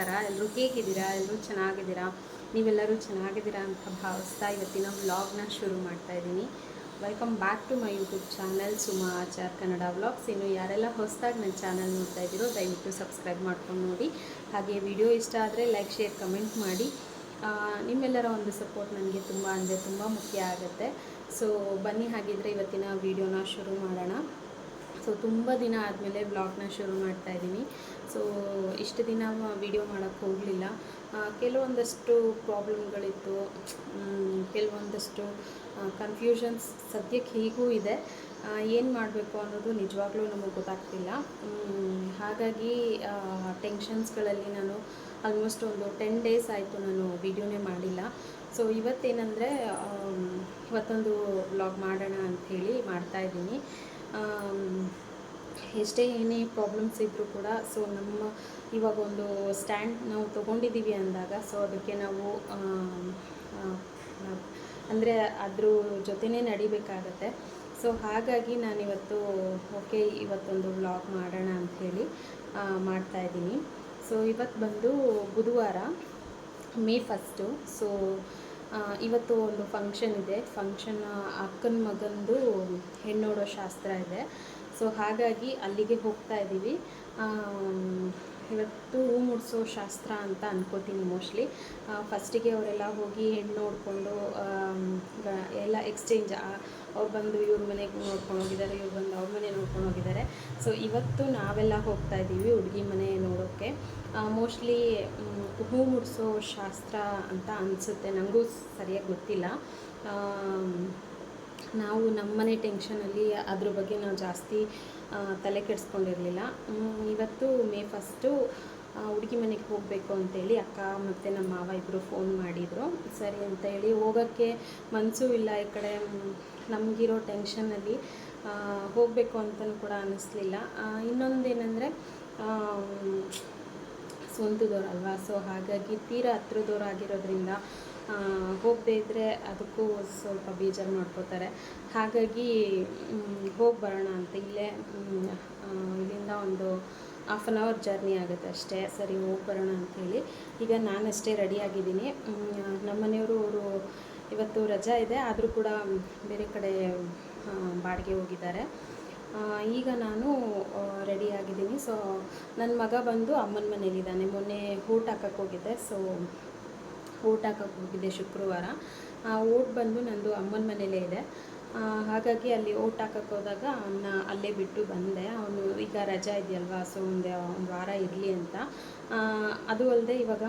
ನಮಸ್ಕಾರ. ಎಲ್ಲರೂ ಹೇಗಿದ್ದೀರಾ? ಎಲ್ಲರೂ ಚೆನ್ನಾಗಿದ್ದೀರಾ? ನೀವೆಲ್ಲರೂ ಚೆನ್ನಾಗಿದ್ದೀರಾ ಅಂತ ಭಾವಿಸ್ತಾ ಇವತ್ತಿನ ವ್ಲಾಗ್ನ ಶುರು ಮಾಡ್ತಾ ಇದ್ದೀನಿ. Welcome back to my YouTube channel Suma Achar Kannada vlogs. ಇನ್ನು ಯಾರೆಲ್ಲ ಹೊಸದಾಗಿ ನನ್ನ ಚಾನಲ್ ನೋಡ್ತಾ ಇದ್ದೀರೋ ದಯವಿಟ್ಟು ಸಬ್ಸ್ಕ್ರೈಬ್ ಮಾಡ್ಕೊಂಡು ನೋಡಿ. ಹಾಗೆ ವಿಡಿಯೋ ಇಷ್ಟ ಆದರೆ ಲೈಕ್, ಶೇರ್, ಕಮೆಂಟ್ ಮಾಡಿ. ನಿಮ್ಮೆಲ್ಲರ ಒಂದು ಸಪೋರ್ಟ್ ನನಗೆ ತುಂಬ ಮುಖ್ಯ ಆಗುತ್ತೆ. ಸೊ ಬನ್ನಿ, ಹಾಗಿದ್ರೆ ಇವತ್ತಿನ ವಿಡಿಯೋನ ಶುರು ಮಾಡೋಣ. ಸೊ ತುಂಬ ದಿನ ಆದಮೇಲೆ ವ್ಲಾಗ್ನ ಶುರು ಮಾಡ್ತಾಯಿದ್ದೀನಿ. ಸೊ ಇಷ್ಟು ದಿನ ವಿಡಿಯೋ ಮಾಡೋಕ್ಕೆ ಹೋಗಲಿಲ್ಲ. ಕೆಲವೊಂದಷ್ಟು ಪ್ರಾಬ್ಲಮ್ಗಳಿತ್ತು, ಕೆಲವೊಂದಷ್ಟು ಕನ್ಫ್ಯೂಷನ್ಸ್ ಸದ್ಯಕ್ಕೆ ಹೀಗೂ ಇದೆ. ಏನು ಮಾಡಬೇಕು ಅನ್ನೋದು ನಿಜವಾಗ್ಲೂ ನಮಗೆ ಗೊತ್ತಾಗ್ತಿಲ್ಲ. ಹಾಗಾಗಿ ಟೆನ್ಷನ್ಸ್ಗಳಲ್ಲಿ ನಾನು ಆಲ್ಮೋಸ್ಟ್ ಒಂದು 10 ಡೇಸ್ ಆಯಿತು ನಾನು ವಿಡಿಯೋನೇ ಮಾಡಿಲ್ಲ. ಸೊ ಇವತ್ತೇನೆಂದರೆ ಇವತ್ತೊಂದು ವ್ಲಾಗ್ ಮಾಡೋಣ ಅಂಥೇಳಿ ಮಾಡ್ತಾಯಿದ್ದೀನಿ. ಎಷ್ಟೇ ಏನೇ ಪ್ರಾಬ್ಲಮ್ಸ್ ಇದ್ದರೂ ಕೂಡ ಸೊ ನಮ್ಮ ಇವಾಗ ಒಂದು ಸ್ಟ್ಯಾಂಡ್ ನಾವು ತೊಗೊಂಡಿದ್ದೀವಿ ಅಂದಾಗ ಸೊ ಅದಕ್ಕೆ ನಾವು ಅಂದರೆ ಅದ್ರ ಜೊತೆನೇ ನಡಿಬೇಕಾಗತ್ತೆ. ಸೊ ಹಾಗಾಗಿ ನಾನಿವತ್ತು ಇವತ್ತೊಂದು ವ್ಲಾಗ್ ಮಾಡೋಣ ಅಂಥೇಳಿ ಮಾಡ್ತಾಯಿದ್ದೀನಿ. ಸೊ ಇವತ್ತು ಬಂದು ಬುಧವಾರ, ಮೇ 1. ಸೊ ಇವತ್ತು ಒಂದು ಫಂಕ್ಷನ್ ಇದೆ. ಅಕ್ಕನ ಮಗಂದು ಹೆಣ್ಣೋಡೋ ಶಾಸ್ತ್ರ ಇದೆ. ಸೊ ಹಾಗಾಗಿ ಅಲ್ಲಿಗೆ ಹೋಗ್ತಾ ಇದ್ದೀವಿ. ಇವತ್ತು ಹೂ ಮುಡಿಸೋ ಶಾಸ್ತ್ರ ಅಂತ ಅನ್ಕೋತೀನಿ ಮೋಸ್ಟ್ಲಿ. ಫಸ್ಟಿಗೆ ಅವರೆಲ್ಲ ಹೋಗಿ ಹೆಣ್ಣು ನೋಡಿಕೊಂಡು ಎಲ್ಲ ಎಕ್ಸ್ಚೇಂಜ್, ಅವ್ರು ಬಂದು ಇವ್ರ ಮನೆಗೆ ನೋಡ್ಕೊಂಡು ಹೋಗಿದ್ದಾರೆ, ಇವ್ರು ಬಂದು ಅವ್ರ ಮನೆ ನೋಡ್ಕೊಂಡು ಹೋಗಿದ್ದಾರೆ. ಸೊ ಇವತ್ತು ನಾವೆಲ್ಲ ಹೋಗ್ತಾ ಇದ್ದೀವಿ ಹುಡುಗಿ ಮನೆ ನೋಡೋಕ್ಕೆ. ಮೋಸ್ಟ್ಲಿ ಹೂ ಮುಡಿಸೋ ಶಾಸ್ತ್ರ ಅಂತ ಅನಿಸುತ್ತೆ, ನನಗೂ ಸರಿಯಾಗಿ ಗೊತ್ತಿಲ್ಲ. ನಾವು ನಮ್ಮನೆ ಟೆನ್ಷನಲ್ಲಿ ಅದ್ರ ಬಗ್ಗೆ ನಾವು ಜಾಸ್ತಿ ತಲೆ ಕೆಡಿಸ್ಕೊಂಡಿರಲಿಲ್ಲ. ಇವತ್ತು ಮೇ 1 ಹುಡುಗಿ ಮನೆಗೆ ಹೋಗಬೇಕು ಅಂತೇಳಿ ಅಕ್ಕ ಮತ್ತು ನಮ್ಮ ಮಾವ ಇಬ್ಬರು ಫೋನ್ ಮಾಡಿದರು. ಸರಿ ಅಂತೇಳಿ ಹೋಗೋಕ್ಕೆ ಮನಸ್ಸೂ ಇಲ್ಲ. ಈ ಕಡೆ ನಮಗಿರೋ ಟೆನ್ಷನಲ್ಲಿ ಹೋಗಬೇಕು ಅಂತಲೂ ಕೂಡ ಅನ್ನಿಸ್ಲಿಲ್ಲ. ಇನ್ನೊಂದೇನೆಂದರೆ ಸ್ವಂತದವ್ರಲ್ವ, ಸೊ ಹಾಗಾಗಿ ತೀರಾ ಹತ್ರದವ್ರು ಆಗಿರೋದ್ರಿಂದ ಹೋಗದೇ ಇದ್ದರೆ ಅದಕ್ಕೂ ಸ್ವಲ್ಪ ಬೇಜಾರು ಮಾಡ್ಕೋತಾರೆ. ಹಾಗಾಗಿ ಹೋಗಿ ಬರೋಣ ಅಂತ ಇಲ್ಲಿಂದ ಒಂದು 1/2 ಅವರ್ ಜರ್ನಿ ಆಗುತ್ತೆ ಅಷ್ಟೇ. ಸರಿ ಹೋಗಿ ಬರೋಣ ಅಂಥೇಳಿ ಈಗ ನಾನಷ್ಟೇ ರೆಡಿಯಾಗಿದ್ದೀನಿ. ನಮ್ಮನೆಯವರು ಅವರು ಇವತ್ತು ರಜಾ ಇದೆ, ಆದರೂ ಕೂಡ ಬೇರೆ ಕಡೆ ಬಾಡಿಗೆ ಹೋಗಿದ್ದಾರೆ. ಈಗ ನಾನು ರೆಡಿಯಾಗಿದ್ದೀನಿ. ಸೊ ನನ್ನ ಮಗ ಬಂದು ಅಮ್ಮನ ಮನೇಲಿದ್ದಾನೆ. ಮೊನ್ನೆ ಊಟ ಹಾಕಕ್ಕೆ ಹೋಗಿದ್ದೆ. ಸೊ ಊಟ ಹಾಕಕ್ಕೆ ಹೋಗಿದ್ದೆ ಶುಕ್ರವಾರ. ಊಟ ಬಂದು ನಂದು ಅಮ್ಮನ ಮನೇಲೇ ಇದೆ. ಹಾಗಾಗಿ ಅಲ್ಲಿ ಊಟ ಹಾಕಕ್ಕೆ ಹೋದಾಗ ಅವನ್ನ ಅಲ್ಲೇ ಬಿಟ್ಟು ಬಂದೆ. ಅವನು ಈಗ ರಜಾ ಇದೆಯಲ್ವಾ, ಸೊ ಒಂದು ವಾರ ಇರಲಿ ಅಂತ. ಅದು ಅಲ್ಲದೆ ಇವಾಗ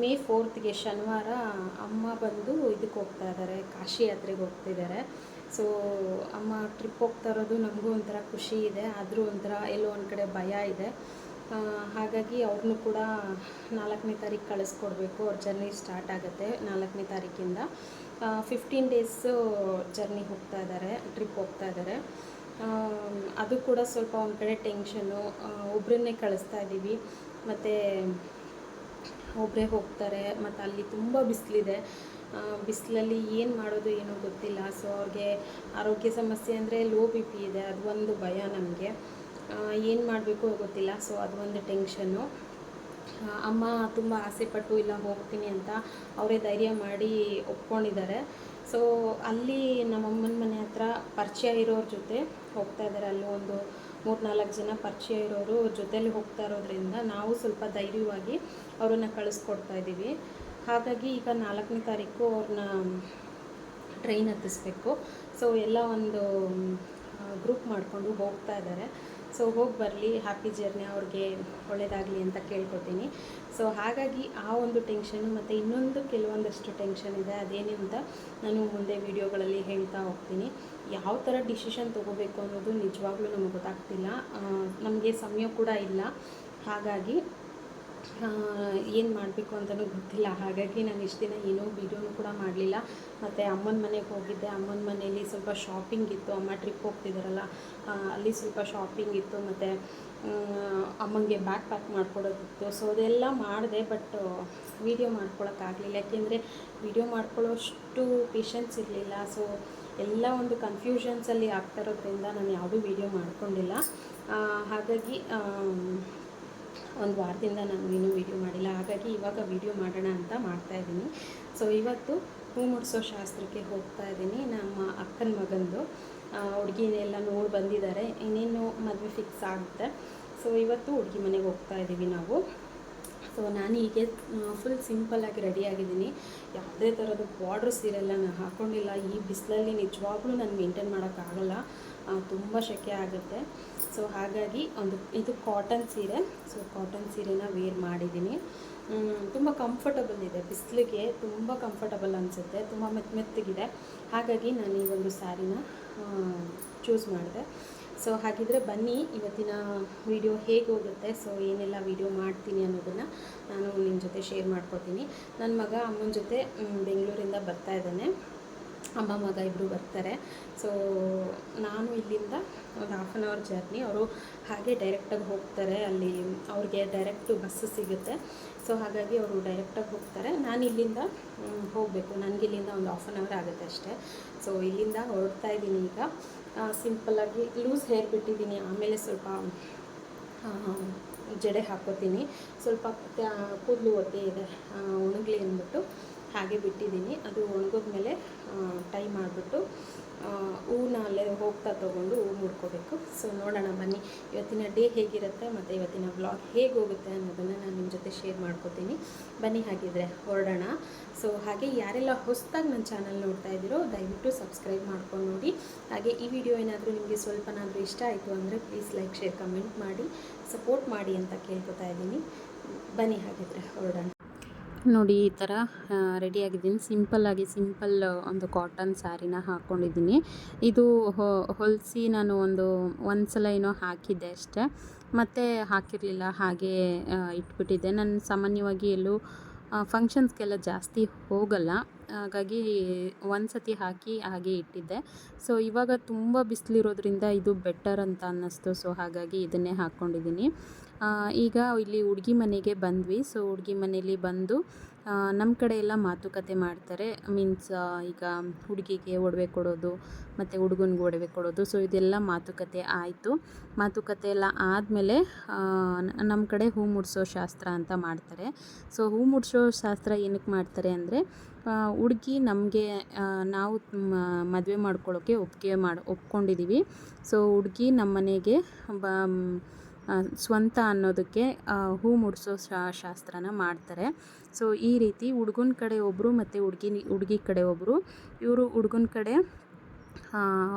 ಮೇ 4 ಶನಿವಾರ ಅಮ್ಮ ಬಂದು ಇದಕ್ಕೆ ಹೋಗ್ತಾ ಇದ್ದಾರೆ, ಕಾಶಿ ಯಾತ್ರೆಗೆ ಹೋಗ್ತಿದ್ದಾರೆ. ಸೊ ಅಮ್ಮ ಟ್ರಿಪ್ ಹೋಗ್ತಾ ಇರೋದು ನಮಗೂ ಒಂಥರ ಖುಷಿ ಇದೆ, ಆದರೂ ಒಂಥರ ಎಲ್ಲೋ ಒಂದು ಕಡೆ ಭಯ ಇದೆ. ಹಾಗಾಗಿ ಅವ್ರನ್ನೂ ಕೂಡ 4ನೇ ತಾರೀಕು ಕಳಿಸ್ಕೊಡ್ಬೇಕು. ಅವ್ರ ಜರ್ನಿ ಸ್ಟಾರ್ಟ್ ಆಗುತ್ತೆ 4ನೇ ತಾರೀಕಿಂದ. 15 ಡೇಸು ಜರ್ನಿ ಹೋಗ್ತಾ ಇದ್ದಾರೆ, ಟ್ರಿಪ್ ಹೋಗ್ತಾ ಇದ್ದಾರೆ. ಅದು ಕೂಡ ಸ್ವಲ್ಪ ಒಂದು ಕಡೆ ಟೆನ್ಷನ್ನು. ಒಬ್ಬರನ್ನೇ ಕಳಿಸ್ತಾ ಇದ್ದೀವಿ, ಮತ್ತು ಒಬ್ಬರೇ ಹೋಗ್ತಾರೆ, ಮತ್ತು ಅಲ್ಲಿ ತುಂಬ ಬಿಸಿಲಿದೆ. ಬಿಸಿಲಲ್ಲಿ ಏನು ಮಾಡೋದು ಏನೋ ಗೊತ್ತಿಲ್ಲ. ಸೊ ಅವ್ರಿಗೆ ಆರೋಗ್ಯ ಸಮಸ್ಯೆ ಅಂದರೆ ಲೋ BP ಇದೆ, ಅದು ಒಂದು ಭಯ ನಮಗೆ. ಏನು ಮಾಡಬೇಕು ಗೊತ್ತಿಲ್ಲ. ಸೊ ಅದು ಒಂದು ಟೆನ್ಷನ್ನು. ಅಮ್ಮ ತುಂಬ ಆಸೆಪಟ್ಟು ಇಲ್ಲ ಹೋಗ್ತೀನಿ ಅಂತ ಅವರೇ ಧೈರ್ಯ ಮಾಡಿ ಒಪ್ಕೊಂಡಿದ್ದಾರೆ. ಸೊ ಅಲ್ಲಿ ನಮ್ಮಮ್ಮನ ಮನೆ ಹತ್ರ ಪರಿಚಯ ಇರೋರ ಜೊತೆ ಹೋಗ್ತಾ ಇದ್ದಾರೆ. ಅಲ್ಲಿ ಒಂದು 3-4 ಜನ ಪರಿಚಯ ಇರೋರು ಜೊತೇಲಿ ಹೋಗ್ತಾ ಇರೋದ್ರಿಂದ ನಾವು ಸ್ವಲ್ಪ ಧೈರ್ಯವಾಗಿ ಅವ್ರನ್ನ ಕಳಿಸ್ಕೊಡ್ತಾ ಇದ್ದೀವಿ. ಹಾಗಾಗಿ ಈಗ 4ನೇ ತಾರೀಕು ಅವ್ರನ್ನ ಟ್ರೈನ್ ಹತ್ತಿಸ್ಬೇಕು. ಸೊ ಎಲ್ಲ ಒಂದು ಗ್ರೂಪ್ ಮಾಡಿಕೊಂಡು ಹೋಗ್ತಾ ಇದ್ದಾರೆ. ಸೊ ಹೋಗಿ ಬರಲಿ, ಹ್ಯಾಪಿ ಜರ್ನಿ, ಅವ್ರಿಗೆ ಒಳ್ಳೆಯದಾಗಲಿ ಅಂತ ಕೇಳ್ಕೊತೀನಿ. ಸೊ ಹಾಗಾಗಿ ಆ ಒಂದು ಟೆನ್ಷನ್ನು ಮತ್ತು ಇನ್ನೊಂದು ಕೆಲವೊಂದಷ್ಟು ಟೆನ್ಷನ್ ಇದೆ. ಅದೇನು ಅಂತ ನಾನು ಮುಂದೆ ವೀಡಿಯೋಗಳಲ್ಲಿ ಹೇಳ್ತಾ ಹೋಗ್ತೀನಿ. ಯಾವ ಥರ ಡಿಸಿಷನ್ ತೊಗೋಬೇಕು ಅನ್ನೋದು ನಿಜವಾಗ್ಲೂ ನಮಗೆ ಗೊತ್ತಾಗ್ತಿಲ್ಲ. ನಮಗೆ ಸಮಯ ಕೂಡ ಇಲ್ಲ. ಹಾಗಾಗಿ ಏನು ಮಾಡಬೇಕು ಅಂತಲೂ ಗೊತ್ತಿಲ್ಲ. ಹಾಗಾಗಿ ನಾನು ಇಷ್ಟು ದಿನ ಏನೋ ವೀಡಿಯೋನೂ ಕೂಡ ಮಾಡಲಿಲ್ಲ. ಮತ್ತು ಅಮ್ಮನ ಮನೆಗೆ ಹೋಗಿದ್ದೆ. ಅಮ್ಮನ ಮನೇಲಿ ಸ್ವಲ್ಪ ಶಾಪಿಂಗ್ ಇತ್ತು, ಅಮ್ಮ ಟ್ರಿಪ್ ಹೋಗ್ತಿದ್ದಾರಲ್ಲ ಅಲ್ಲಿ ಸ್ವಲ್ಪ ಶಾಪಿಂಗ್ ಇತ್ತು, ಮತ್ತು ಅಮ್ಮಂಗೆ ಬ್ಯಾಗ್ ಪ್ಯಾಕ್ ಮಾಡ್ಕೊಡೋದಿತ್ತು. ಸೊ ಅದೆಲ್ಲ ಮಾಡಿದೆ, ಬಟ್ ವೀಡಿಯೋ ಮಾಡ್ಕೊಳಕ್ಕಾಗಲಿಲ್ಲ. ಯಾಕೆಂದರೆ ವೀಡಿಯೋ ಮಾಡ್ಕೊಳ್ಳೋಷ್ಟು ಪೇಷನ್ಸ್ ಇರಲಿಲ್ಲ. ಸೊ ಎಲ್ಲ ಒಂದು ಕನ್ಫ್ಯೂಷನ್ಸಲ್ಲಿ ಆಗ್ತಾ ಇರೋದ್ರಿಂದ ನಾನು ಯಾವುದೂ ವೀಡಿಯೋ ಮಾಡ್ಕೊಂಡಿಲ್ಲ. ಹಾಗಾಗಿ ಒಂದು ವಾರದಿಂದ ನಾನು ಇನ್ನೂ ವೀಡಿಯೋ ಮಾಡಿಲ್ಲ, ಹಾಗಾಗಿ ಇವಾಗ ವೀಡಿಯೋ ಮಾಡೋಣ ಅಂತ ಮಾಡ್ತಾಯಿದ್ದೀನಿ. ಸೊ ಇವತ್ತು ಹೂ ಮುಡಿಸೋ ಶಾಸ್ತ್ರಕ್ಕೆ ಹೋಗ್ತಾ ಇದ್ದೀನಿ. ನಮ್ಮ ಅಕ್ಕನ ಮಗಂದು ಹುಡುಗಿನೆಲ್ಲ ನೋಡಿ ಬಂದಿದ್ದಾರೆ, ಇನ್ನೇನು ಮದುವೆ ಫಿಕ್ಸ್ ಆಗುತ್ತೆ. ಸೊ ಇವತ್ತು ಹುಡುಗಿ ಮನೆಗೆ ಹೋಗ್ತಾ ಇದ್ದೀವಿ ನಾವು. ಸೊ ನಾನು ಹೀಗೆ ಫುಲ್ ಸಿಂಪಲ್ಲಾಗಿ ರೆಡಿಯಾಗಿದ್ದೀನಿ. ಯಾವುದೇ ಥರದ ಬಾರ್ಡ್ರ್ ಸೀರೆಲ್ಲ ನಾನು ಹಾಕ್ಕೊಂಡಿಲ್ಲ. ಈ ಬಿಸಿಲಲ್ಲಿ ನಿಜವಾಗ್ಲೂ ನಾನು ಮೇಂಟೈನ್ ಮಾಡೋಕ್ಕಾಗಲ್ಲ, ತುಂಬ ಸೆಕೆ ಆಗುತ್ತೆ. ಸೊ ಹಾಗಾಗಿ ಇದು ಕಾಟನ್ ಸೀರೆ. ಸೊ ಕಾಟನ್ ಸೀರೆನ ವೇರ್ ಮಾಡಿದ್ದೀನಿ. ತುಂಬ ಕಂಫರ್ಟಬಲ್ ಇದೆ, ಬಿಸಿಲಿಗೆ ತುಂಬ ಕಂಫರ್ಟಬಲ್ ಅನಿಸುತ್ತೆ, ತುಂಬ ಮೆತ್ತಗಿದೆ. ಹಾಗಾಗಿ ನಾನು ಈ ಒಂದು ಸ್ಯಾರಿನ ಚೂಸ್ ಮಾಡಿದೆ. ಸೊ ಹಾಗಿದ್ರೆ ಬನ್ನಿ ಇವತ್ತಿನ ವಿಡಿಯೋ ಹೇಗೆ ಹೋಗುತ್ತೆ, ಸೊ ಏನೆಲ್ಲ ವಿಡಿಯೋ ಮಾಡ್ತೀನಿ ಅನ್ನೋದನ್ನು ನಾನು ನಿಮ್ಮ ಜೊತೆ ಶೇರ್ ಮಾಡ್ಕೊತೀನಿ. ನನ್ನ ಮಗ ಅಮ್ಮನ ಜೊತೆ ಬೆಂಗಳೂರಿಂದ ಬರ್ತಾ ಇದ್ದಾನೆ, ಅಮ್ಮ ಮಗ ಇಬ್ಬರು ಬರ್ತಾರೆ. ಸೊ ನಾನು ಇಲ್ಲಿಂದ ಒಂದು 1/2 hour ಜರ್ನಿ. ಅವರು ಹಾಗೆ ಡೈರೆಕ್ಟಾಗಿ ಹೋಗ್ತಾರೆ, ಅಲ್ಲಿ ಅವ್ರಿಗೆ ಡೈರೆಕ್ಟು ಬಸ್ಸು ಸಿಗುತ್ತೆ. ಸೊ ಹಾಗಾಗಿ ಅವರು ಡೈರೆಕ್ಟಾಗಿ ಹೋಗ್ತಾರೆ, ನಾನು ಇಲ್ಲಿಂದ ಹೋಗಬೇಕು. ನನಗಿಲ್ಲಿಂದ ಒಂದು 1/2 hour ಆಗುತ್ತೆ ಅಷ್ಟೇ. ಸೊ ಇಲ್ಲಿಂದ ಹೊರಡ್ತಾ ಇದ್ದೀನಿ ಈಗ. ಸಿಂಪಲ್ಲಾಗಿ ಲೂಸ್ ಹೇರ್ ಬಿಟ್ಟಿದ್ದೀನಿ, ಆಮೇಲೆ ಸ್ವಲ್ಪ ಜಡೆ ಹಾಕ್ಕೋತೀನಿ. ಸ್ವಲ್ಪ ಕೂದಲು ಒದ್ದೆ ಇದೆ, ಒಣಗಲಿ ಅಂದ್ಬಿಟ್ಟು ಹಾಗೆ ಬಿಟ್ಟಿದ್ದೀನಿ. ಅದು ಒಣಗಿದ್ಮೇಲೆ ಟೈ ಮಾಡಿಬಿಟ್ಟು ಹೂವನ್ನ ಅಲ್ಲೇ ಹೋಗ್ತಾ ತೊಗೊಂಡು ಹೂ ಮುಡ್ಕೋಬೇಕು. ಸೊ ನೋಡೋಣ ಬನ್ನಿ ಇವತ್ತಿನ ಡೇ ಹೇಗಿರುತ್ತೆ ಮತ್ತು ಇವತ್ತಿನ ವ್ಲಾಗ್ ಹೇಗೆ ಹೋಗುತ್ತೆ ಅನ್ನೋದನ್ನು ನಾನು ನಿಮ್ಮ ಜೊತೆ ಶೇರ್ ಮಾಡ್ಕೋತೀನಿ. ಬನ್ನಿ ಹಾಗಿದ್ರೆ ಹೊರಡೋಣ. ಸೊ ಹಾಗೆ ಯಾರೆಲ್ಲ ಹೊಸದಾಗಿ ನನ್ನ ಚಾನಲ್ ನೋಡ್ತಾ ಇದ್ದೀರೋ ದಯವಿಟ್ಟು ಸಬ್ಸ್ಕ್ರೈಬ್ ಮಾಡ್ಕೊಂಡು ನೋಡಿ. ಹಾಗೆ ಈ ವಿಡಿಯೋ ಏನಾದರೂ ನಿಮಗೆ ಸ್ವಲ್ಪನಾದರೂ ಇಷ್ಟ ಆಯಿತು ಅಂದರೆ ಪ್ಲೀಸ್ ಲೈಕ್, ಶೇರ್, ಕಮೆಂಟ್ ಮಾಡಿ ಸಪೋರ್ಟ್ ಮಾಡಿ ಅಂತ ಕೇಳ್ಕೊತಾ ಇದ್ದೀನಿ. ಬನ್ನಿ ಹಾಗಿದ್ರೆ ಹೊರಡೋಣ. ನೋಡಿ ಈ ಥರ ರೆಡಿಯಾಗಿದ್ದೀನಿ. ಸಿಂಪಲ್ ಒಂದು ಕಾಟನ್ ಸ್ಯಾರಿನ ಹಾಕ್ಕೊಂಡಿದ್ದೀನಿ. ಇದು ಹೊಲಿಸಿ ನಾನು ಒಂದು ಸಲ ಏನೋ ಹಾಕಿದ್ದೆ ಅಷ್ಟೇ, ಮತ್ತು ಹಾಕಿರಲಿಲ್ಲ, ಹಾಗೇ ಇಟ್ಬಿಟ್ಟಿದ್ದೆ. ನಾನು ಸಾಮಾನ್ಯವಾಗಿ ಎಲ್ಲೂ ಫಂಕ್ಷನ್ಸ್ಗೆಲ್ಲ ಜಾಸ್ತಿ ಹೋಗಲ್ಲ, ಹಾಗಾಗಿ ಒಂದು ಸತಿ ಹಾಕಿ ಹಾಗೆ ಇಟ್ಟಿದ್ದೆ. ಸೊ ಇವಾಗ ತುಂಬ ಬಿಸಿಲಿರೋದ್ರಿಂದ ಇದು ಬೆಟರ್ ಅಂತ ಅನ್ನಿಸ್ತು. ಸೊ ಹಾಗಾಗಿ ಇದನ್ನೇ ಹಾಕ್ಕೊಂಡಿದ್ದೀನಿ. ಈಗ ಇಲ್ಲಿ ಹುಡುಗಿ ಮನೆಗೆ ಬಂದ್ವಿ. ಸೊ ಹುಡುಗಿ ಮನೇಲಿ ಬಂದು ನಮ್ಮ ಕಡೆ ಎಲ್ಲ ಮಾತುಕತೆ ಮಾಡ್ತಾರೆ. ಮೀನ್ಸ್ ಈಗ ಹುಡುಗಿಗೆ ಒಡವೆ ಕೊಡೋದು ಮತ್ತು ಹುಡುಗನಿಗೆ ಒಡವೆ ಕೊಡೋದು. ಸೊ ಇದೆಲ್ಲ ಮಾತುಕತೆ ಆಯಿತು. ಮಾತುಕತೆ ಎಲ್ಲ ಆದಮೇಲೆ ನಮ್ಮ ಕಡೆ ಹೂ ಮುಡಿಸೋ ಶಾಸ್ತ್ರ ಅಂತ ಮಾಡ್ತಾರೆ. ಸೊ ಹೂ ಮುಡಿಸೋ ಶಾಸ್ತ್ರ ಏನಕ್ಕೆ ಮಾಡ್ತಾರೆ ಅಂದರೆ, ಹುಡುಗಿ ನಮಗೆ ನಾವು ಮದುವೆ ಮಾಡ್ಕೊಳ್ಳೋಕ್ಕೆ ಒಪ್ಕೊಂಡಿದ್ದೀವಿ. ಸೊ ಹುಡುಗಿ ನಮ್ಮ ಮನೆಗೆ ಸ್ವಂತ ಅನ್ನೋದಕ್ಕೆ ಹೂ ಮುಡಿಸೋ ಶಾಸ್ತ್ರನ ಮಾಡ್ತಾರೆ. ಸೊ ಈ ರೀತಿ ಹುಡುಗನ ಕಡೆ ಒಬ್ಬರು ಮತ್ತು ಹುಡುಗಿ ಕಡೆ ಒಬ್ಬರು, ಇವರು ಹುಡುಗನ ಕಡೆ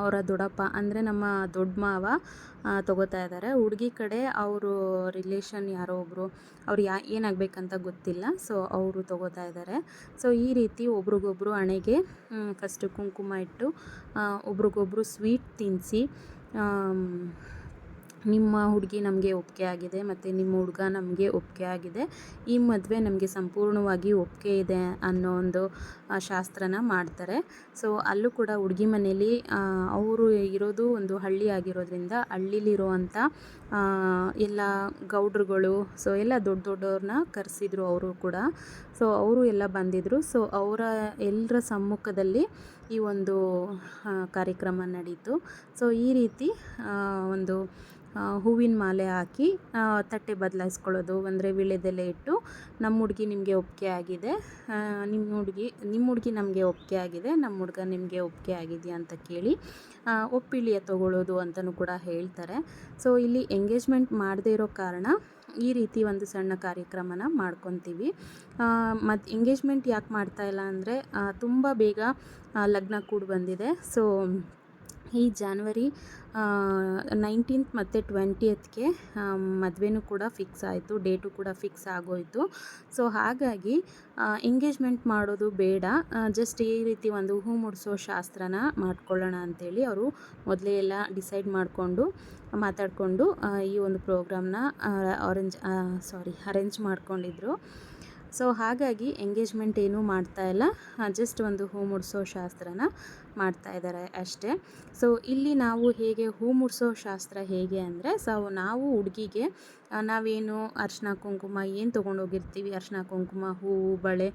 ಅವರ ದೊಡ್ಡಪ್ಪ ಅಂದರೆ ನಮ್ಮ ದೊಡ್ಡ ಮಾವ ತೊಗೋತಾ ಇದ್ದಾರೆ. ಹುಡುಗಿ ಕಡೆ ಅವರು ರಿಲೇಷನ್ ಯಾರೋ ಒಬ್ಬರು, ಅವ್ರು ಏನಾಗಬೇಕಂತ ಗೊತ್ತಿಲ್ಲ, ಸೊ ಅವರು ತೊಗೋತಾ ಇದ್ದಾರೆ. ಸೊ ಈ ರೀತಿ ಒಬ್ರಿಗೊಬ್ರು ಹಣೆಗೆ ಫಸ್ಟು ಕುಂಕುಮ ಇಟ್ಟು ಒಬ್ರಿಗೊಬ್ರು ಸ್ವೀಟ್ ತಿನ್ನಿಸಿ, ನಿಮ್ಮ ಹುಡುಗಿ ನಮಗೆ ಒಪ್ಪಿಗೆ ಆಗಿದೆ ಮತ್ತು ನಿಮ್ಮ ಹುಡುಗ ನಮಗೆ ಒಪ್ಪಿಗೆ ಆಗಿದೆ, ಈ ಮದುವೆ ನಮಗೆ ಸಂಪೂರ್ಣವಾಗಿ ಒಪ್ಪಿಗೆ ಇದೆ ಅನ್ನೋ ಒಂದು ಶಾಸ್ತ್ರನ ಮಾಡ್ತಾರೆ. ಸೊ ಅಲ್ಲೂ ಕೂಡ ಹುಡುಗಿ ಮನೇಲಿ ಅವರು ಇರೋದು ಒಂದು ಹಳ್ಳಿ ಆಗಿರೋದ್ರಿಂದ ಹಳ್ಳಿಲಿರುವಂಥ ಎಲ್ಲ ಗೌಡ್ರುಗಳು, ಸೊ ಎಲ್ಲ ದೊಡ್ಡವ್ರನ್ನ ಕರೆಸಿದ್ರು ಅವರು ಕೂಡ. ಸೊ ಅವರು ಎಲ್ಲ ಬಂದಿದ್ದರು. ಸೊ ಅವರ ಎಲ್ಲರ ಸಮ್ಮುಖದಲ್ಲಿ ಈ ಒಂದು ಕಾರ್ಯಕ್ರಮ ನಡೀತು. ಸೊ ಈ ರೀತಿ ಒಂದು ಹೂವಿನ ಮಾಲೆ ಹಾಕಿ ತಟ್ಟೆ ಬದಲಾಯಿಸ್ಕೊಳ್ಳೋದು, ಅಂದರೆ ವೀಳ್ಯದೆಲೆ ಇಟ್ಟು ನಮ್ಮ ಹುಡುಗಿ ನಿಮಗೆ ಒಪ್ಪಿಗೆ ಆಗಿದೆ, ನಿಮ್ಮ ಹುಡುಗಿ ನಮಗೆ ಒಪ್ಪಿಗೆ ಆಗಿದೆ, ನಮ್ಮ ಹುಡುಗ ನಿಮಗೆ ಒಪ್ಪಿಗೆ ಆಗಿದೆಯಾ ಅಂತ ಕೇಳಿ ಒಪ್ಪಿಳಿಯ ತಗೊಳ್ಳೋದು ಅಂತಲೂ ಕೂಡ ಹೇಳ್ತಾರೆ. ಸೊ ಇಲ್ಲಿ ಎಂಗೇಜ್ಮೆಂಟ್ ಮಾಡದೇ ಇರೋ ಕಾರಣ ಈ ರೀತಿ ಒಂದು ಸಣ್ಣ ಕಾರ್ಯಕ್ರಮನ ಮಾಡ್ಕೊತೀವಿ. ಎಂಗೇಜ್ಮೆಂಟ್ ಯಾಕೆ ಮಾಡ್ತಾಯಿಲ್ಲ ಅಂದರೆ, ತುಂಬ ಬೇಗ ಲಗ್ನ ಕೂಡ ಬಂದಿದೆ. ಸೊ ಈ ಜಾನ್ವರಿ 19th ಮತ್ತು 20th ಮದುವೆನೂ ಕೂಡ ಫಿಕ್ಸ್ ಆಯಿತು, ಡೇಟು ಕೂಡ ಫಿಕ್ಸ್ ಆಗೋಯಿತು. ಸೊ ಹಾಗಾಗಿ ಎಂಗೇಜ್ಮೆಂಟ್ ಮಾಡೋದು ಬೇಡ, ಜಸ್ಟ್ ಈ ರೀತಿ ಒಂದು ಹೂ ಮುಡಿಸೋ ಶಾಸ್ತ್ರನ ಮಾಡ್ಕೊಳ್ಳೋಣ ಅಂಥೇಳಿ ಅವರು ಮೊದಲೇ ಎಲ್ಲ ಡಿಸೈಡ್ ಮಾತಾಡಿಕೊಂಡು ಈ ಒಂದು ಪ್ರೋಗ್ರಾಮ್ನ ಅರೇಂಜ್ ಮಾಡ್ಕೊಂಡಿದ್ರು. ಸೊ ಹಾಗಾಗಿ ಎಂಗೇಜ್ಮೆಂಟ್ ಏನೂ ಮಾಡ್ತಾಯಿಲ್ಲ, ಜಸ್ಟ್ ಒಂದು ಹೂ ಮುಡಿಸೋ ಶಾಸ್ತ್ರನ ಮಾಡ್ತಾ ಇದ್ದಾರೆ ಅಷ್ಟೇ. ಸೊ ಇಲ್ಲಿ ನಾವು ಹೇಗೆ ಹೂ ಮುಡಿಸೋ ಶಾಸ್ತ್ರ ಹೇಗೆ ಅಂದರೆ, ನಾವು ಹುಡುಗಿಗೆ ನಾವೇನು ಅರಿಶಿನ ಕುಂಕುಮ ಏನು ತೊಗೊಂಡೋಗಿರ್ತೀವಿ, ಅರಿಶಿನ ಕುಂಕುಮ ಹೂವು ಬಳೆ,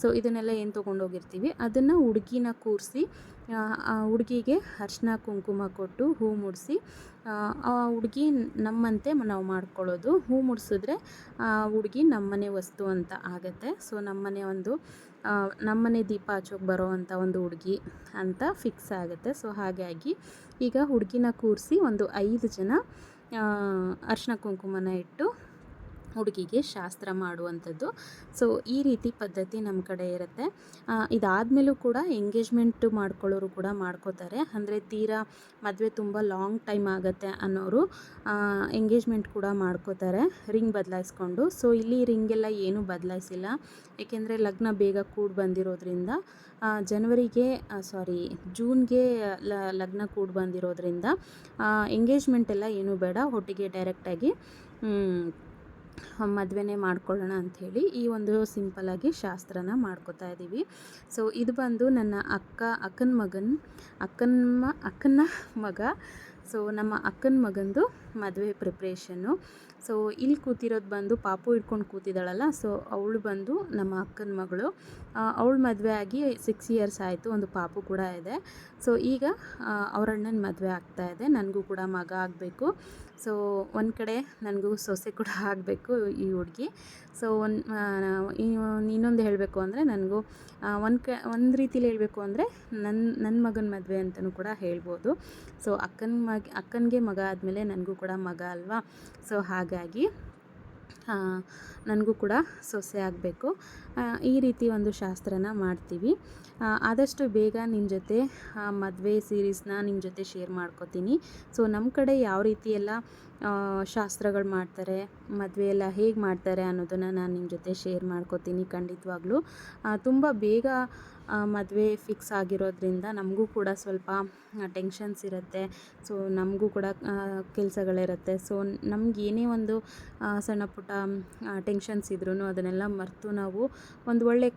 ಸೊ ಇದನ್ನೆಲ್ಲ ಏನು ತೊಗೊಂಡೋಗಿರ್ತೀವಿ ಅದನ್ನು ಹುಡುಗಿನ ಕೂರಿಸಿ ಆ ಹುಡುಗಿಗೆ ಅರಿಶಿನ ಕುಂಕುಮ ಕೊಟ್ಟು ಹೂ ಮುಡಿಸಿ ಆ ಹುಡುಗಿ ನಮ್ಮಂತೆ ನಾವು ಮಾಡ್ಕೊಳ್ಳೋದು. ಹೂ ಮುಡಿಸಿದ್ರೆ ಆ ಹುಡುಗಿ ನಮ್ಮನೆ ವಸ್ತು ಅಂತ ಆಗುತ್ತೆ. ಸೊ ನಮ್ಮನೆ ದೀಪ ಹಚ್ಚೋಕೆ ಬರೋ ಅಂಥ ಒಂದು ಹುಡುಗಿ ಅಂತ ಫಿಕ್ಸ್ ಆಗುತ್ತೆ. ಸೊ ಹಾಗಾಗಿ ಈಗ ಹುಡುಗಿನ ಕೂರಿಸಿ ಒಂದು 5 ಜನ ಅರಿಶಿನ ಕುಂಕುಮನ ಇಟ್ಟು ಹುಡುಗಿಗೆ ಶಾಸ್ತ್ರ ಮಾಡುವಂಥದ್ದು. ಸೊ ಈ ರೀತಿ ಪದ್ಧತಿ ನಮ್ಮ ಕಡೆ ಇರುತ್ತೆ. ಇದಾದಮೇಲೂ ಕೂಡ ಎಂಗೇಜ್ಮೆಂಟು ಮಾಡ್ಕೊಳ್ಳೋರು ಕೂಡ ಮಾಡ್ಕೋತಾರೆ. ಅಂದರೆ ತೀರಾ ಮದುವೆ ತುಂಬ ಲಾಂಗ್ ಟೈಮ್ ಆಗುತ್ತೆ ಅನ್ನೋರು ಎಂಗೇಜ್ಮೆಂಟ್ ಕೂಡ ಮಾಡ್ಕೋತಾರೆ ರಿಂಗ್ ಬದಲಾಯಿಸ್ಕೊಂಡು. ಸೊ ಇಲ್ಲಿ ರಿಂಗೆಲ್ಲ ಏನೂ ಬದಲಾಯಿಸಿಲ್ಲ, ಏಕೆಂದರೆ ಲಗ್ನ ಬೇಗ ಬಂದಿರೋದ್ರಿಂದ ಜೂನ್ಗೆ ಲಗ್ನ ಬಂದಿರೋದ್ರಿಂದ ಎಂಗೇಜ್ಮೆಂಟ್ ಎಲ್ಲ ಏನೂ ಬೇಡ, ಒಟ್ಟಿಗೆ ಡೈರೆಕ್ಟಾಗಿ ಮದುವೆನೇ ಮಾಡ್ಕೊಳ್ಳೋಣ ಅಂಥೇಳಿ ಈ ಒಂದು ಸಿಂಪಲ್ಲಾಗಿ ಶಾಸ್ತ್ರನ ಮಾಡ್ಕೋತಾ ಇದ್ದೀವಿ. ಸೊ ಇದು ಬಂದು ನನ್ನ ಅಕ್ಕನ ಮಗ. ಸೊ ನಮ್ಮ ಅಕ್ಕನ ಮಗಂದು ಮದುವೆ ಪ್ರಿಪ್ರೇಷನ್ನು. ಸೊ ಇಲ್ಲಿ ಕೂತಿರೋದು ಬಂದು ಪಾಪು ಹಿಡ್ಕೊಂಡು ಕೂತಿದ್ದಾಳಲ್ಲ, ಸೊ ಅವಳು ಬಂದು ನಮ್ಮ ಅಕ್ಕನ ಮಗಳು. ಅವಳ ಮದುವೆ ಆಗಿ 6 ಇಯರ್ಸ್ ಆಯಿತು, ಒಂದು ಪಾಪು ಕೂಡ ಇದೆ. ಸೊ ಈಗ ಅವ್ರ ಅಣ್ಣನ ಮದುವೆ ಆಗ್ತಾಯಿದೆ, ನನಗೂ ಕೂಡ ಮಗ ಆಗಬೇಕು. ಸೊ ಒಂದು ಕಡೆ ನನಗೂ ಸೊಸೆ ಕೂಡ ಆಗಬೇಕು ಈ ಹುಡುಗಿ. ಸೊ ಇನ್ನೊಂದು ಹೇಳಬೇಕು ಅಂದರೆ ನನಗೂ ಒಂದು ರೀತಿಲಿ ಹೇಳಬೇಕು ಅಂದರೆ ನನ್ನ ಮಗನ ಮದುವೆ ಅಂತಲೂ ಕೂಡ ಹೇಳ್ಬೋದು. ಸೊ ಅಕ್ಕನಿಗೆ ಮಗ ಆದಮೇಲೆ ನನಗೂ ಕೂಡ ಮಗ ಅಲ್ವಾ. ಸೊ ಹಾಗಾಗಿ ನನಗೂ ಕೂಡ ಸೊಸೆ ಆಗಬೇಕು. ಈ ರೀತಿ ಒಂದು ಶಾಸ್ತ್ರನ ಮಾಡ್ತೀವಿ. ಆದಷ್ಟು ಬೇಗ ನಿಮ್ಮ ಜೊತೆ ಮದುವೆ ಸೀರೀಸ್ನ ನಿಮ್ಮ ಜೊತೆ ಶೇರ್ ಮಾಡ್ಕೋತೀನಿ. ಸೊ ನಮ್ಮ ಕಡೆ ಯಾವ ರೀತಿ ಎಲ್ಲ ಶಾಸ್ತ್ರಗಳು ಮಾಡ್ತಾರೆ, ಮದುವೆ ಎಲ್ಲ ಹೇಗೆ ಮಾಡ್ತಾರೆ ಅನ್ನೋದನ್ನು ನಾನು ನಿಮ್ಮ ಜೊತೆ ಶೇರ್ ಮಾಡ್ಕೋತೀನಿ ಖಂಡಿತವಾಗ್ಲೂ. ತುಂಬ ಬೇಗ ಮದುವೆ ಫಿಕ್ಸ್ ಆಗಿರೋದ್ರಿಂದ ನಮಗೂ ಕೂಡ ಸ್ವಲ್ಪ ಟೆನ್ಷನ್ಸ್ ಇರುತ್ತೆ. ಸೊ ನಮಗೂ ಕೂಡ ಕೆಲಸಗಳಿರುತ್ತೆ. ಸೊ ನಮ್ಗೆ ಏನೇ ಒಂದು ಸಣ್ಣ ಪುಟ್ಟ ಟೆನ್ಷನ್ಸ್ ಇದ್ರೂ ಅದನ್ನೆಲ್ಲ ಮರೆತು ನಾವು ಒಂದು ಒಳ್ಳೆ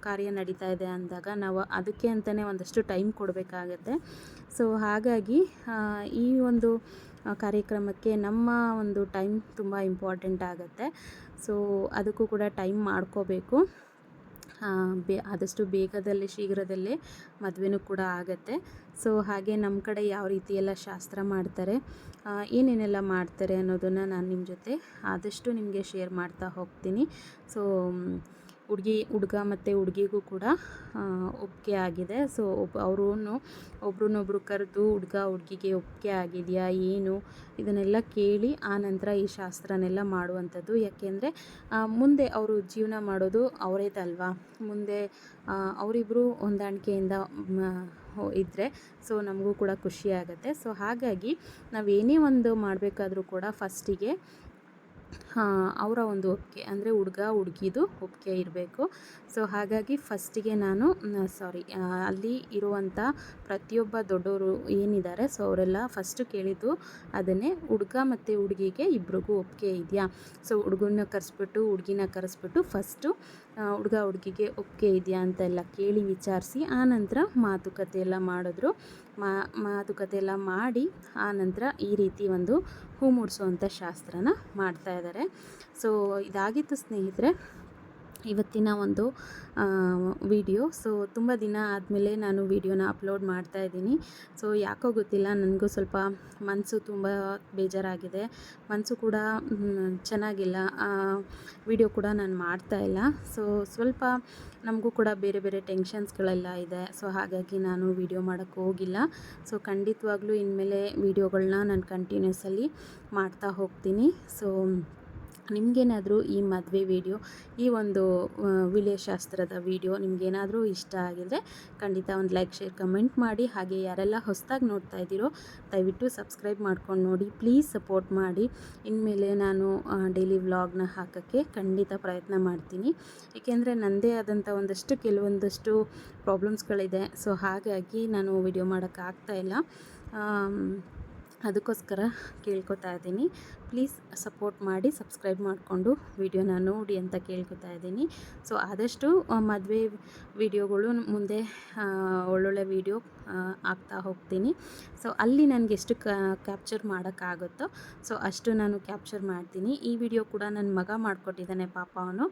ಕಾರ್ಯ ನಡೀತಾ ಇದೆ ಅಂದಾಗ ನಾವು ಅದಕ್ಕೆ ಅಂತಲೇ ಒಂದಷ್ಟು ಟೈಮ್ ಕೊಡಬೇಕಾಗತ್ತೆ. ಸೊ ಹಾಗಾಗಿ ಈ ಒಂದು ಕಾರ್ಯಕ್ರಮಕ್ಕೆ ನಮ್ಮ ಒಂದು ಟೈಮ್ ತುಂಬ ಇಂಪಾರ್ಟೆಂಟ್ ಆಗುತ್ತೆ. ಸೊ ಅದಕ್ಕೂ ಕೂಡ ಟೈಮ್ ಮಾಡ್ಕೋಬೇಕು. ಆದಷ್ಟು ಶೀಘ್ರದಲ್ಲೇ ಮದುವೆನೂ ಕೂಡ ಆಗುತ್ತೆ. ಸೊ ಹಾಗೆ ನಮ್ಮ ಕಡೆ ಯಾವ ರೀತಿ ಎಲ್ಲ ಶಾಸ್ತ್ರ ಮಾಡ್ತಾರೆ, ಏನೇನೆಲ್ಲ ಮಾಡ್ತಾರೆ ಅನ್ನೋದನ್ನು ನಾನು ನಿಮ್ಮ ಜೊತೆ ಆದಷ್ಟು ನಿಮಗೆ ಶೇರ್ ಮಾಡ್ತಾ ಹೋಗ್ತೀನಿ. ಸೊ ಹುಡುಗ ಮತ್ತು ಹುಡುಗಿಗೂ ಕೂಡ ಒಪ್ಪಿಗೆ ಆಗಿದೆ. ಸೊ ಒಬ್ರನ್ನೊಬ್ರು ಕರೆದು ಹುಡುಗಿಗೆ ಒಪ್ಪಿಗೆ ಆಗಿದೆಯಾ ಏನು ಇದನ್ನೆಲ್ಲ ಕೇಳಿ ಆನಂತರ ಈ ಶಾಸ್ತ್ರನೆಲ್ಲ ಮಾಡುವಂಥದ್ದು. ಯಾಕೆಂದರೆ ಮುಂದೆ ಅವರು ಜೀವನ ಮಾಡೋದು ಅವರೇದಲ್ವಾ, ಮುಂದೆ ಅವರಿಬ್ಬರು ಹೊಂದಾಣಿಕೆಯಿಂದ ಇದ್ದರೆ ಸೊ ನಮಗೂ ಕೂಡ ಖುಷಿ ಆಗುತ್ತೆ. ಸೊ ಹಾಗಾಗಿ ನಾವೇನೇ ಒಂದು ಮಾಡಬೇಕಾದ್ರೂ ಕೂಡ ಫಸ್ಟಿಗೆ ಅವರ ಒಂದು ಒಪ್ಪಿಗೆ, ಅಂದರೆ ಹುಡುಗಿದು ಒಪ್ಪಿಗೆ ಇರಬೇಕು. ಸೊ ಹಾಗಾಗಿ ಫಸ್ಟಿಗೆ ನಾನು ಅಲ್ಲಿ ಇರುವಂಥ ಪ್ರತಿಯೊಬ್ಬ ದೊಡ್ಡವರು ಏನಿದ್ದಾರೆ ಸೊ ಅವರೆಲ್ಲ ಫಸ್ಟು ಕೇಳಿದ್ದು ಅದನ್ನೇ, ಹುಡುಗ ಮತ್ತು ಹುಡುಗಿಗೆ ಇಬ್ರಿಗೂ ಒಪ್ಪಿಗೆ ಇದೆಯಾ. ಸೊ ಹುಡುಗನ ಕರೆಸ್ಬಿಟ್ಟು ಫಸ್ಟು ಹುಡುಗಿಗೆ ಒಪ್ಪಿಗೆ ಇದೆಯಾ ಅಂತೆಲ್ಲ ಕೇಳಿ ವಿಚಾರಿಸಿ ಆನಂತರ ಮಾತುಕತೆ ಎಲ್ಲ ಮಾಡಿದ್ರು. ಮಾತುಕತೆ ಎಲ್ಲ ಮಾಡಿ ಆನಂತರ ಈ ರೀತಿ ಒಂದು ಹೂ ಮುಡಿಸೋವಂಥ ಶಾಸ್ತ್ರನ ಮಾಡ್ತಾಯಿದ್ದಾರೆ. ಸೊ ಇದಾಗಿತ್ತು ಸ್ನೇಹಿತರೆ ಇವತ್ತಿನ ಒಂದು ವಿಡಿಯೋ. ಸೊ ತುಂಬ ದಿನ ಆದಮೇಲೆ ನಾನು ವಿಡಿಯೋನ ಅಪ್ಲೋಡ್ ಮಾಡ್ತಾ ಇದ್ದೀನಿ. ಸೊ ಯಾಕೋ ಗೊತ್ತಿಲ್ಲ, ನನಗೂ ಸ್ವಲ್ಪ ಮನಸ್ಸು ತುಂಬ ಬೇಜಾರಾಗಿದೆ, ಮನಸ್ಸು ಕೂಡ ಚೆನ್ನಾಗಿಲ್ಲ, ವಿಡಿಯೋ ಕೂಡ ನಾನು ಮಾಡ್ತಾಯಿಲ್ಲ. ಸೊ ಸ್ವಲ್ಪ ನಮಗೂ ಕೂಡ ಬೇರೆ ಬೇರೆ ಟೆನ್ಷನ್ಸ್ಗಳೆಲ್ಲ ಇದೆ. ಸೊ ಹಾಗಾಗಿ ನಾನು ವಿಡಿಯೋ ಮಾಡೋಕ್ಕೆ ಹೋಗಿಲ್ಲ. ಸೊ ಖಂಡಿತವಾಗ್ಲೂ ಇನ್ಮೇಲೆ ವಿಡಿಯೋಗಳನ್ನ ನಾನು ಕಂಟಿನ್ಯೂಸಲ್ಲಿ ಮಾಡ್ತಾ ಹೋಗ್ತೀನಿ. ಸೊ ನಿಮಗೇನಾದರೂ ಈ ಮದುವೆ ವಿಡಿಯೋ, ಈ ಒಂದು ವಿಳೆ ಶಾಸ್ತ್ರದ ವಿಡಿಯೋ ನಿಮಗೇನಾದರೂ ಇಷ್ಟ ಆಗಿದರೆ ಖಂಡಿತ ಒಂದು ಲೈಕ್, ಶೇರ್, ಕಮೆಂಟ್ ಮಾಡಿ. ಹಾಗೆ ಯಾರೆಲ್ಲ ಹೊಸದಾಗಿ ನೋಡ್ತಾ ಇದ್ದೀರೋ ದಯವಿಟ್ಟು ಸಬ್ಸ್ಕ್ರೈಬ್ ಮಾಡ್ಕೊಂಡು ನೋಡಿ, ಪ್ಲೀಸ್ ಸಪೋರ್ಟ್ ಮಾಡಿ. ಇನ್ಮೇಲೆ ನಾನು ಡೈಲಿ ವ್ಲಾಗ್ನ ಹಾಕೋಕ್ಕೆ ಖಂಡಿತ ಪ್ರಯತ್ನ ಮಾಡ್ತೀನಿ. ಏಕೆಂದರೆ ನನ್ನದೇ ಆದಂಥ ಕೆಲವೊಂದಷ್ಟು ಪ್ರಾಬ್ಲಮ್ಸ್ಗಳಿದೆ. ಸೊ ಹಾಗಾಗಿ ನಾನು ವಿಡಿಯೋ ಮಾಡೋಕ್ಕಾಗ್ತಾಯಿಲ್ಲ, ಅದಕ್ಕೋಸ್ಕರ ಕೇಳ್ಕೊತಾ ಇದ್ದೀನಿ. ಪ್ಲೀಸ್ ಸಪೋರ್ಟ್ ಮಾಡಿ ಸಬ್ಸ್ಕ್ರೈಬ್ ಮಾಡಿಕೊಂಡು ವಿಡಿಯೋನ ನೋಡಿ ಅಂತ ಕೇಳ್ಕೊತಾ ಇದ್ದೀನಿ. ಸೊ ಆದಷ್ಟು ಮದುವೆ ವಿಡಿಯೋಗಳು ಮುಂದೆ ಒಳ್ಳೊಳ್ಳೆ ವಿಡಿಯೋ ಹಾಕ್ತಾ ಹೋಗ್ತೀನಿ. ಸೊ ಅಲ್ಲಿ ನನಗೆ ಎಷ್ಟು ಕ್ಯಾಪ್ಚರ್ ಮಾಡೋಕ್ಕಾಗುತ್ತೋ ಸೊ ಅಷ್ಟು ನಾನು ಕ್ಯಾಪ್ಚರ್ ಮಾಡ್ತೀನಿ. ಈ ವಿಡಿಯೋ ಕೂಡ ನನ್ನ ಮಗ ಮಾಡಿಕೊಟ್ಟಿದ್ದಾನೆ ಪಾಪ ಅವನು.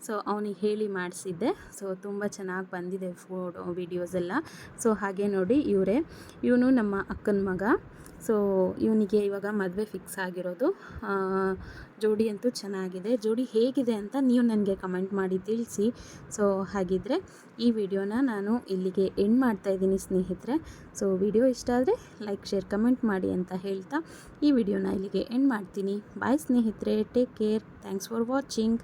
ಸೊ ಅವನಿಗೆ ಹೇಳಿ ಮಾಡಿಸಿದ್ದೆ. ಸೊ ತುಂಬ ಚೆನ್ನಾಗಿ ಬಂದಿದೆ ವಿಡಿಯೋಸ್ ಎಲ್ಲ. ಸೊ ಹಾಗೆ ನೋಡಿ ಇವನು ನಮ್ಮ ಅಕ್ಕನ ಮಗ. ಸೊ ಇವನಿಗೆ ಇವಾಗ ಮದುವೆ ಫಿಕ್ಸ್ ಆಗಿರೋದು. ಜೋಡಿ ಅಂತೂ ಚೆನ್ನಾಗಿದೆ. ಜೋಡಿ ಹೇಗಿದೆ ಅಂತ ನೀವು ನನಗೆ ಕಮೆಂಟ್ ಮಾಡಿ ತಿಳಿಸಿ. ಸೊ ಹಾಗಿದ್ದರೆ ಈ ವಿಡಿಯೋನ ನಾನು ಇಲ್ಲಿಗೆ ಎಂಡ್ ಮಾಡ್ತಾಯಿದ್ದೀನಿ ಸ್ನೇಹಿತರೆ. ಸೊ ವಿಡಿಯೋ ಇಷ್ಟ ಆದರೆ ಲೈಕ್, ಶೇರ್, ಕಮೆಂಟ್ ಮಾಡಿ ಅಂತ ಹೇಳ್ತಾ ಈ ವಿಡಿಯೋನ ಇಲ್ಲಿಗೆ ಎಂಡ್ ಮಾಡ್ತೀನಿ. ಬಾಯ್ ಸ್ನೇಹಿತರೆ, take care, thanks for watching.